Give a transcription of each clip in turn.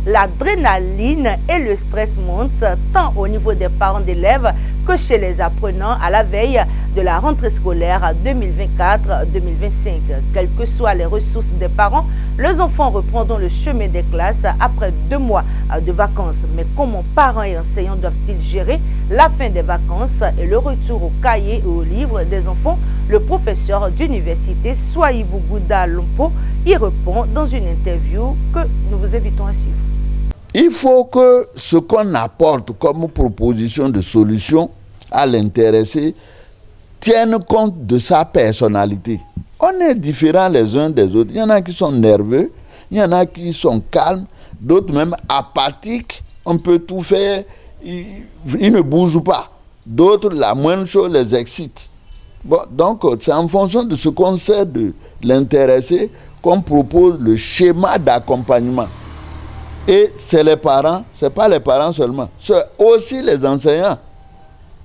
l'adrénaline et le stress montent tant au niveau des parents d'élèves que chez les apprenants à la veille de la rentrée scolaire 2024-2025. Quelles que soient les ressources des parents, les enfants reprendront le chemin des classes après 2 mois de vacances. Mais comment parents et enseignants doivent-ils gérer la fin des vacances et le retour aux cahiers et aux livres des enfants? Le professeur d'université Souaïbou Gouda Lompo y répond dans une interview que nous vous invitons à suivre. Il faut que ce qu'on apporte comme proposition de solution à l'intéressé tienne compte de sa personnalité. On est différents les uns des autres. Il y en a qui sont nerveux, il y en a qui sont calmes, d'autres même apathiques. On peut tout faire, ils ne bougent pas. D'autres, la moindre chose les excite. Bon, donc, c'est en fonction de ce qu'on sait de l'intéressé qu'on propose le schéma d'accompagnement. Et c'est les parents, ce n'est pas les parents seulement, c'est aussi les enseignants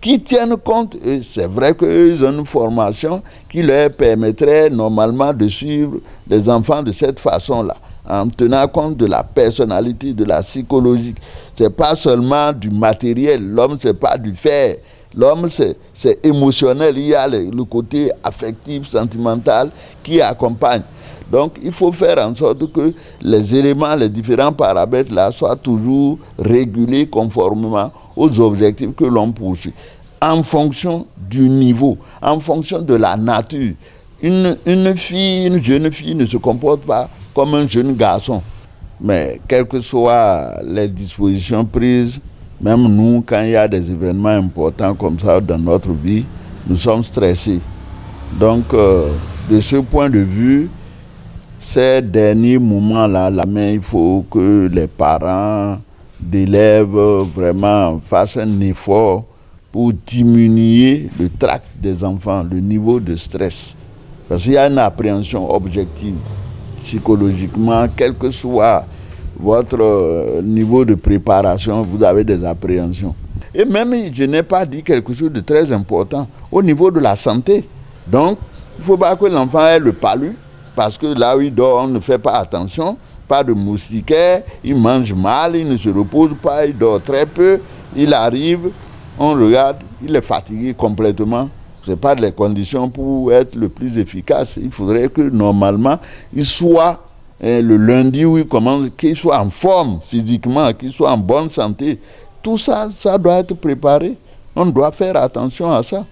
qui tiennent compte. Et c'est vrai qu'ils ont une formation qui leur permettrait normalement de suivre les enfants de cette façon-là, en tenant compte de la personnalité, de la psychologie. Ce n'est pas seulement du matériel, l'homme, ce n'est pas du faire. L'homme, c'est émotionnel, il y a le côté affectif, sentimental qui accompagne. Donc, il faut faire en sorte que les éléments, les différents paramètres là soient toujours régulés conformément aux objectifs que l'on poursuit. En fonction du niveau, en fonction de la nature. Une jeune fille ne se comporte pas comme un jeune garçon. Mais quelles que soient les dispositions prises, même nous, quand il y a des événements importants comme ça dans notre vie, nous sommes stressés. Donc, de ce point de vue, ces derniers moments-là, il faut que les parents d'élèves vraiment fassent un effort pour diminuer le trac des enfants, le niveau de stress. Parce qu'il y a une appréhension objective, psychologiquement, quel que soit votre niveau de préparation, vous avez des appréhensions. Et même, je n'ai pas dit quelque chose de très important, au niveau de la santé. Donc, il ne faut pas que l'enfant ait le palu, parce que là où il dort, on ne fait pas attention, pas de moustiquaire, il mange mal, il ne se repose pas, il dort très peu, il arrive, on regarde, il est fatigué complètement. Ce n'est pas les conditions pour être le plus efficace. Il faudrait que normalement, il soit le lundi où il commence, qu'il soit en forme physiquement, qu'il soit en bonne santé. Tout ça, ça doit être préparé. On doit faire attention à ça.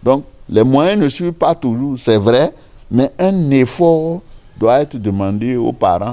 Donc, les moyens ne suivent pas toujours, c'est vrai, mais un effort doit être demandé aux parents